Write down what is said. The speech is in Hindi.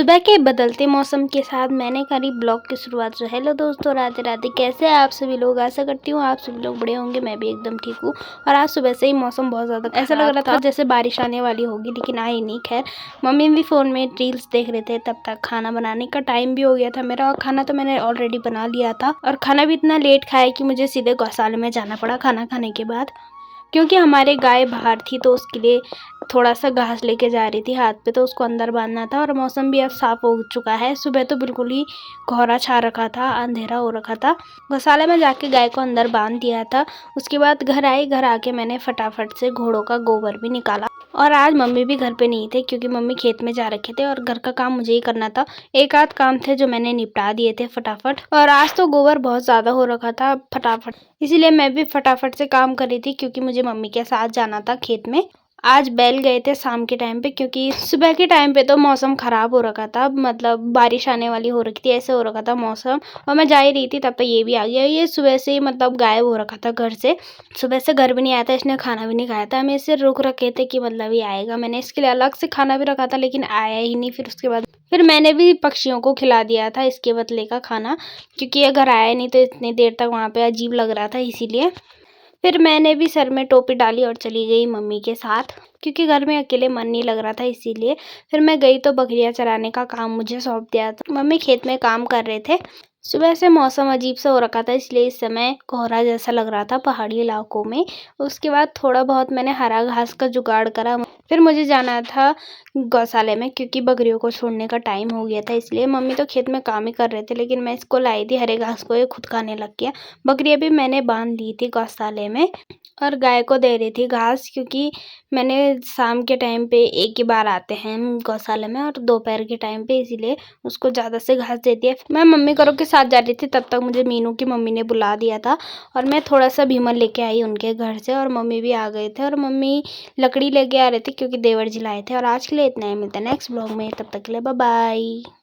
सुबह के बदलते मौसम के साथ मैंने करी ब्लॉग की शुरुआत। तो हेलो दोस्तों, राधे राधे। कैसे हैं आप सभी लोग? आशा करती हूँ आप सभी लोग बड़े होंगे। मैं भी एकदम ठीक हूँ। और आज सुबह से ही मौसम बहुत ज़्यादा ऐसा लग रहा था जैसे बारिश आने वाली होगी, लेकिन आई नहीं। खैर, मम्मी भी फ़ोन में रील्स देख रहे थे, तब तक खाना बनाने का टाइम भी हो गया था मेरा। और खाना तो मैंने ऑलरेडी बना लिया था, और खाना भी इतना लेट खाया कि मुझे सीधे गौशाले में जाना पड़ा खाना खाने के बाद, क्योंकि हमारे गाय बाहर थी तो उसके लिए थोड़ा सा घास लेके जा रही थी हाथ पे, तो उसको अंदर बांधना था। और मौसम भी अब साफ हो चुका है। सुबह तो बिल्कुल ही कोहरा छा रखा था, अंधेरा हो रखा था। गौशाला में जाके गाय को अंदर बांध दिया था। उसके बाद घर आई। घर आके मैंने फटाफट से घोड़ों का गोबर भी निकाला। और आज मम्मी भी घर पे नहीं थे, क्योंकि मम्मी खेत में जा रखे थे और घर का काम मुझे ही करना था। एक आध काम थे जो मैंने निपटा दिए थे फटाफट। और आज तो गोबर बहुत ज़्यादा हो रखा था फटाफट, इसीलिए मैं भी फटाफट से काम कर रही थी, क्योंकि मुझे मम्मी के साथ जाना था खेत में। आज बैल गए थे शाम के टाइम पे, क्योंकि सुबह के टाइम पे तो मौसम ख़राब हो रखा था, मतलब बारिश आने वाली हो रखी थी, ऐसे हो रखा था मौसम। और मैं जा ही रही थी तब पे ये भी आ गया। ये सुबह से ही मतलब गायब हो रखा था घर से। सुबह से घर भी नहीं आया था, इसने खाना भी नहीं खाया था। हमें इसे रुक रखे थे कि मतलब ये आएगा। मैंने इसके लिए अलग से खाना भी रखा था, लेकिन आया ही नहीं। फिर उसके बाद फिर मैंने भी पक्षियों को खिला दिया था इसके बदले का खाना, क्योंकि अगर आया नहीं तो इतनी देर तक वहाँ पे अजीब लग रहा था, इसीलिए। फिर मैंने भी सर में टोपी डाली और चली गई मम्मी के साथ, क्योंकि घर में अकेले मन नहीं लग रहा था, इसीलिए। फिर मैं गई तो बकरियां चराने का काम मुझे सौंप दिया था। मम्मी खेत में काम कर रहे थे। सुबह से मौसम अजीब सा हो रखा था, इसलिए इस समय कोहरा जैसा लग रहा था पहाड़ी इलाकों में। उसके बाद थोड़ा बहुत मैंने हरा घास का जुगाड़ करा। फिर मुझे जाना था गौशाले में, क्योंकि बकरियों को छोड़ने का टाइम हो गया था, इसलिए। मम्मी तो खेत में काम ही कर रहे थे, लेकिन मैं इसको लाई थी हरे घास को, ये खुद खाने लग गया। बकरियां भी मैंने बांध दी थी गौशाले में, और गाय को दे रही थी घास, क्योंकि मैंने शाम के टाइम पे एक ही बार आते हैं हम गौशाला में, और दोपहर के टाइम पे, इसीलिए उसको ज़्यादा से घास देती है। मैं मम्मी करो के साथ जा रही थी, तब तक मुझे मीनू की मम्मी ने बुला दिया था, और मैं थोड़ा सा भीमल लेके आई उनके घर से, और मम्मी भी आ गए थे। और मम्मी लकड़ी लेके आ रहे थे, क्योंकि देवर जी लाए थे। और आज के लिए इतना ही। मिलता है नेक्स्ट ब्लॉग में, तब तक के लिए बाय बाय।